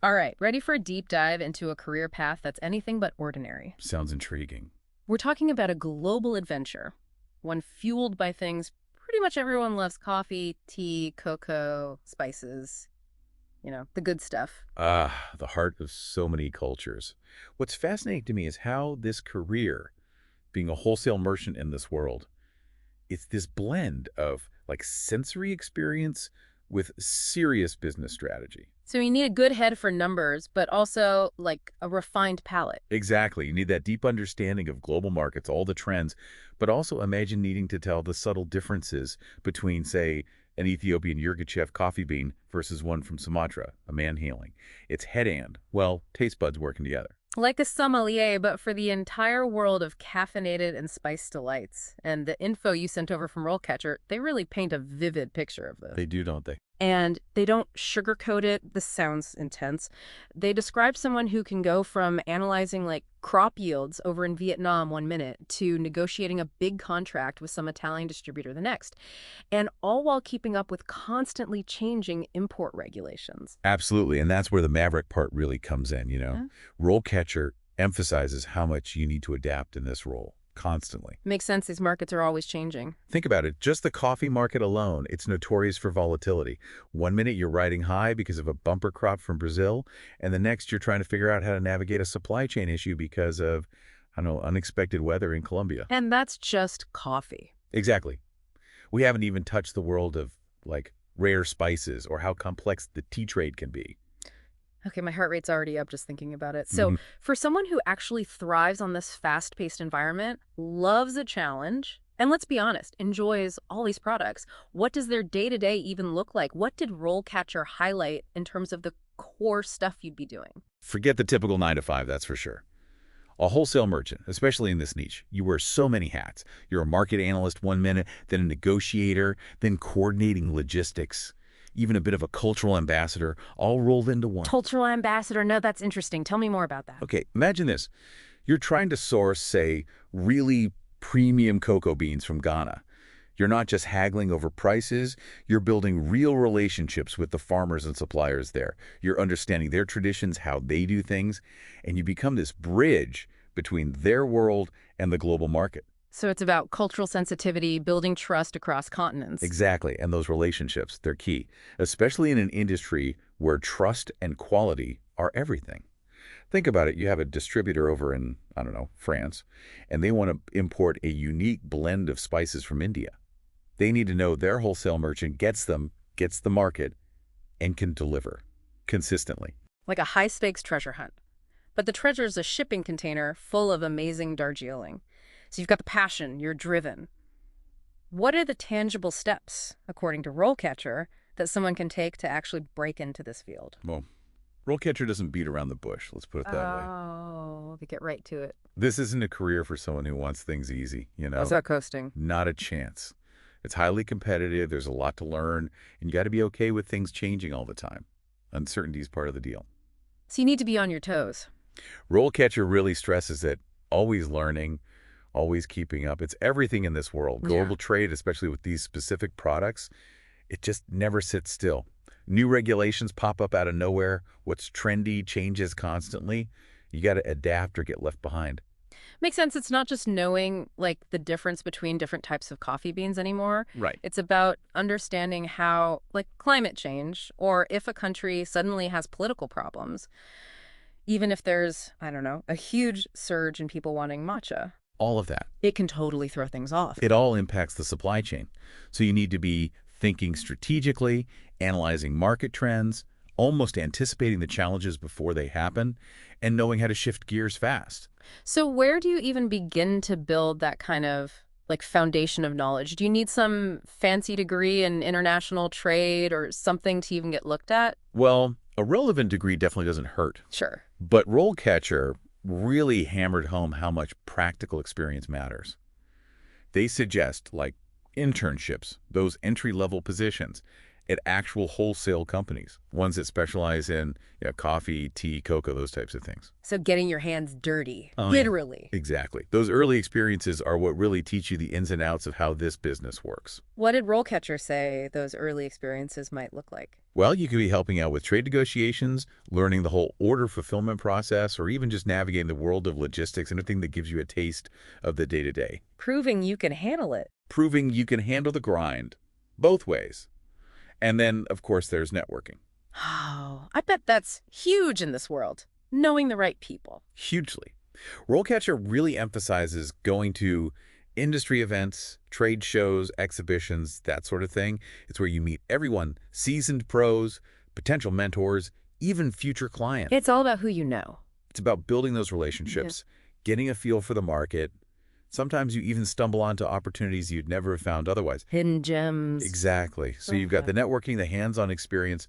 All right, ready for a deep dive into a career path that's anything but ordinary. Sounds intriguing. We're talking about a global adventure, one fueled by things pretty much everyone loves: coffee, tea, cocoa, spices, the good stuff. Ah, the heart of so many cultures. What's fascinating to me is how this career, being a wholesale merchant in this world, it's this blend of like sensory experience with serious business strategy. So you need a good head for numbers, but also like a refined palate. Exactly. You need that deep understanding of global markets, all the trends, but also imagine needing to tell the subtle differences between, say, an Ethiopian Yirgacheffe coffee bean versus one from Sumatra, a man hailing. It's head and, well, taste buds working together. Like a sommelier, but for the entire world of caffeinated and spiced delights. And the info you sent over from RoleCatcher, they really paint a vivid picture of this. They do, don't they? And they don't sugarcoat it. This sounds intense. They describe someone who can go from analyzing like crop yields over in Vietnam 1 minute to negotiating a big contract with some Italian distributor the next, and all while keeping up with constantly changing import regulations. Absolutely, and that's where the maverick part really comes in. Yeah. RoleCatcher emphasizes how much you need to adapt in this role constantly. Makes sense. These markets are always changing. Think about it. Just the coffee market alone, it's notorious for volatility. 1 minute you're riding high because of a bumper crop from Brazil, and the next you're trying to figure out how to navigate a supply chain issue because of, I don't know, unexpected weather in Colombia. And that's just coffee. Exactly. We haven't even touched the world of, like, rare spices or how complex the tea trade can be. Okay, my heart rate's already up just thinking about it. So, for someone who actually thrives on this fast-paced environment, loves a challenge, and let's be honest, enjoys all these products, what does their day-to-day even look like? What did RoleCatcher highlight in terms of the core stuff you'd be doing? Forget the typical 9 to 5, that's for sure. A wholesale merchant, especially in this niche, you wear so many hats. You're a market analyst 1 minute, then a negotiator, then coordinating logistics, even a bit of a cultural ambassador, all rolled into one. Cultural ambassador. No, that's interesting. Tell me more about that. Okay, imagine this. You're trying to source, say, really premium cocoa beans from Ghana. You're not just haggling over prices, you're building real relationships with the farmers and suppliers there. You're understanding their traditions, how they do things, and you become this bridge between their world and the global market. So it's about cultural sensitivity, building trust across continents. Exactly, and those relationships, they're key, especially in an industry where trust and quality are everything. Think about it. You have a distributor over in, I don't know, France, and they want to import a unique blend of spices from India. They need to know their wholesale merchant gets them, gets the market, and can deliver consistently. Like a high-stakes treasure hunt. But the treasure's a shipping container full of amazing Darjeeling. So you've got the passion, you're driven. What are the tangible steps, according to RoleCatcher, that someone can take to actually break into this field? Well, RoleCatcher doesn't beat around the bush, let's put it that way. Oh, they get right to it. This isn't a career for someone who wants things easy. What's that coasting? Not a chance. It's highly competitive, there's a lot to learn, and you got to be okay with things changing all the time. Uncertainty is part of the deal. So you need to be on your toes. RoleCatcher really stresses that always learning, always keeping up. It's everything in this world. Global trade, especially with these specific products, it just never sits still. New regulations pop up out of nowhere. What's trendy changes constantly. You got to adapt or get left behind. Makes sense. It's not just knowing like the difference between different types of coffee beans anymore. Right. It's about understanding how, like climate change, or if a country suddenly has political problems, even if there's, I don't know, a huge surge in people wanting matcha. All of that. It can totally throw things off. It all impacts the supply chain. So you need to be thinking strategically, analyzing market trends, almost anticipating the challenges before they happen, and knowing how to shift gears fast. So where do you even begin to build that kind of like foundation of knowledge? Do you need some fancy degree in international trade or something to even get looked at? Well, a relevant degree definitely doesn't hurt. Sure. But RoleCatcher really hammered home how much practical experience matters. They suggest, like, internships, those entry-level positions, at actual wholesale companies, ones that specialize in coffee, tea, cocoa, those types of things. So getting your hands dirty, Oh, yeah. literally. Exactly. Those early experiences are what really teach you the ins and outs of how this business works. What did RoleCatcher say those early experiences might look like? Well, you could be helping out with trade negotiations, learning the whole order fulfillment process, or even just navigating the world of logistics, anything that gives you a taste of the day-to-day. Proving you can handle it. Proving you can handle the grind, both ways. And then, of course, there's networking. Oh, I bet that's huge in this world. Knowing the right people. Hugely. RoleCatcher really emphasizes going to industry events, trade shows, exhibitions, that sort of thing. It's where you meet everyone, seasoned pros, potential mentors, even future clients. It's all about who you know. It's about building those relationships, getting a feel for the market. Sometimes you even stumble onto opportunities you'd never have found otherwise. Hidden gems. Exactly. So you've got the networking, the hands-on experience.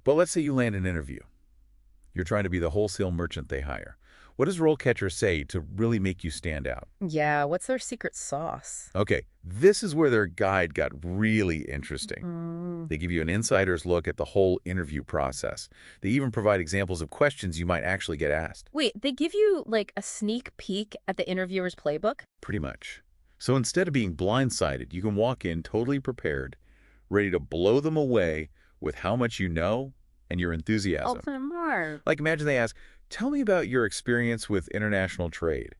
But let's say you land an interview. You're trying to be the wholesale merchant they hire. What does RoleCatcher say to really make you stand out? Yeah, what's their secret sauce? Okay, this is where their guide got really interesting. They give you an insider's look at the whole interview process. They even provide examples of questions you might actually get asked. Wait, they give you like a sneak peek at the interviewer's playbook? Pretty much. So instead of being blindsided, you can walk in totally prepared, ready to blow them away with how much you know and your enthusiasm. Open more. Like imagine they ask, tell me about your experience with international trade.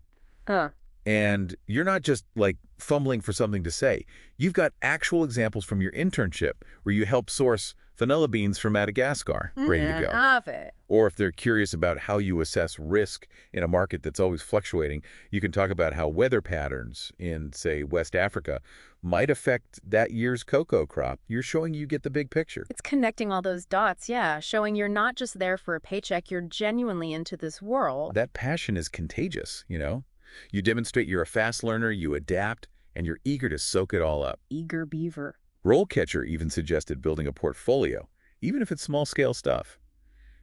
Huh. And you're not just like fumbling for something to say. You've got actual examples from your internship where you help source vanilla beans from Madagascar, ready to go. Of it. Or if they're curious about how you assess risk in a market that's always fluctuating, you can talk about how weather patterns in, say, West Africa might affect that year's cocoa crop. You're showing you get the big picture. It's connecting all those dots, yeah, showing you're not just there for a paycheck, you're genuinely into this world. That passion is contagious, you know? You demonstrate you're a fast learner, you adapt, and you're eager to soak it all up. Eager beaver. RoleCatcher even suggested building a portfolio, even if it's small-scale stuff.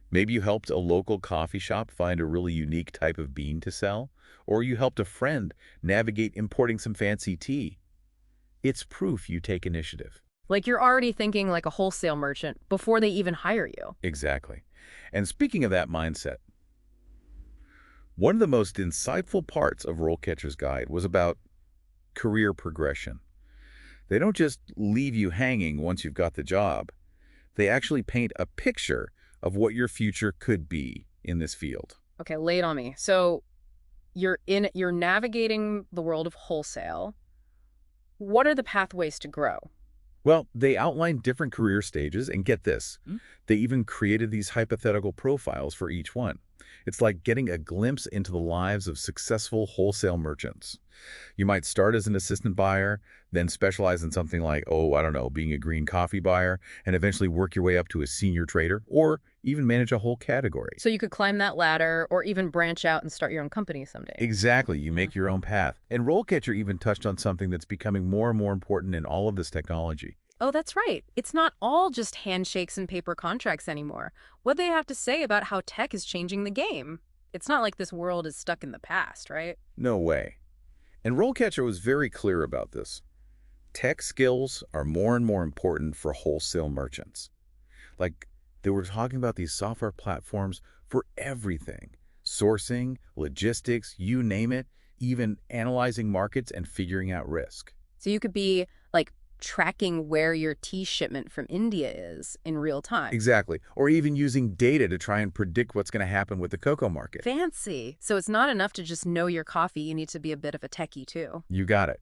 Maybe you helped a local coffee shop find a really unique type of bean to sell, or you helped a friend navigate importing some fancy tea. It's proof you take initiative. Like you're already thinking like a wholesale merchant before they even hire you. Exactly. And speaking of that mindset, one of the most insightful parts of RoleCatcher's guide was about career progression. They don't just leave you hanging once you've got the job. They actually paint a picture of what your future could be in this field. Okay, lay it on me. So you're navigating the world of wholesale. What are the pathways to grow? Well, they outline different career stages, and get this, they even created these hypothetical profiles for each one. It's like getting a glimpse into the lives of successful wholesale merchants. You might start as an assistant buyer, then specialize in something like, oh, I don't know, being a green coffee buyer, and eventually work your way up to a senior trader, or even manage a whole category. So you could climb that ladder or even branch out and start your own company someday. Exactly. You make your own path. And RoleCatcher even touched on something that's becoming more and more important in all of this technology. Oh, that's right. It's not all just handshakes and paper contracts anymore. What they have to say about how tech is changing the game. It's not like this world is stuck in the past, right? No way. And RoleCatcher was very clear about this. Tech skills are more and more important for wholesale merchants. Like, they were talking about these software platforms for everything. Sourcing, logistics, you name it, even analyzing markets and figuring out risk. So you could be, like, tracking where your tea shipment from India is in real time. Exactly. Or even using data to try and predict what's going to happen with the cocoa market. Fancy. So it's not enough to just know your coffee. You need to be a bit of a techie, too. You got it.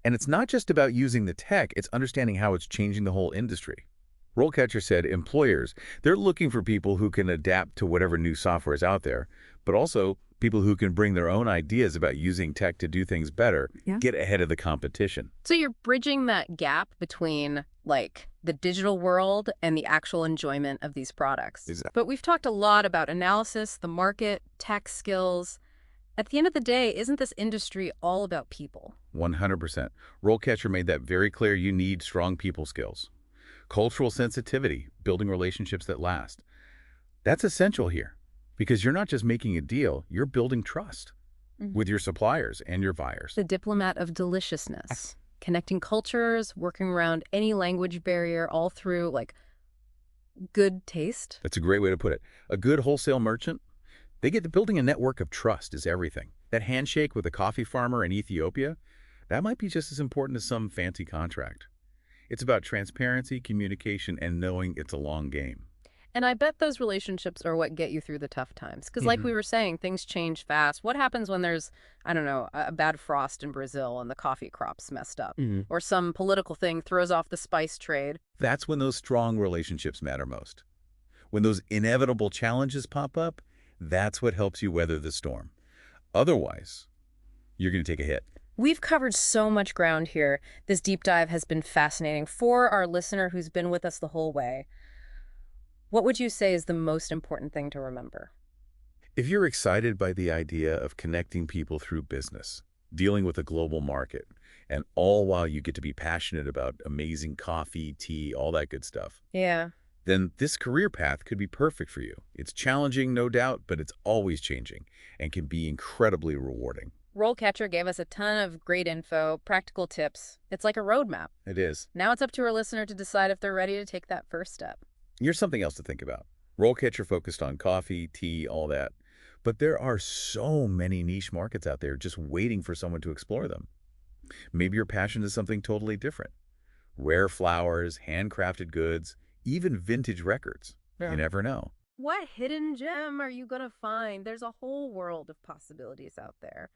And it's not just about using the tech, it's understanding how it's changing the whole industry. RoleCatcher said employers, they're looking for people who can adapt to whatever new software is out there, but also people who can bring their own ideas about using tech to do things better, get ahead of the competition. So you're bridging that gap between, like, the digital world and the actual enjoyment of these products. Exactly. But we've talked a lot about analysis, the market, tech skills. At the end of the day, isn't this industry all about people? 100%. RoleCatcher made that very clear. You need strong people skills. Cultural sensitivity, building relationships that last. That's essential here. Because you're not just making a deal, you're building trust with your suppliers and your buyers. The diplomat of deliciousness, connecting cultures, working around any language barrier, all through, like, Good taste? That's a great way to put it. A good wholesale merchant, they get to building a network of trust is everything. That handshake with a coffee farmer in Ethiopia, that might be just as important as some fancy contract. It's about transparency, communication, and knowing it's a long game. And I bet those relationships are what get you through the tough times. Because, like Hmm. we were saying, things change fast. What happens when there's, I don't know, a bad frost in Brazil and the coffee crop's messed up? Hmm. Or some political thing throws off the spice trade? That's when those strong relationships matter most. When those inevitable challenges pop up, that's what helps you weather the storm. Otherwise, you're going to take a hit. We've covered so much ground here. This deep dive has been fascinating. For our listener who's been with us the whole way, what would you say is the most important thing to remember? If you're excited by the idea of connecting people through business, dealing with a global market, and all while you get to be passionate about amazing coffee, tea, all that good stuff, Yeah. then this career path could be perfect for you. It's challenging, no doubt, but it's always changing and can be incredibly rewarding. RoleCatcher gave us a ton of great info, practical tips. It's like a roadmap. It is. Now it's up to our listener to decide if they're ready to take that first step. Here's something else to think about. RoleCatcher focused on coffee, tea, all that. But there are so many niche markets out there just waiting for someone to explore them. Maybe your passion is something totally different. Rare flowers, handcrafted goods, even vintage records. You Yeah. never know. What hidden gem are you going to find? There's a whole world of possibilities out there.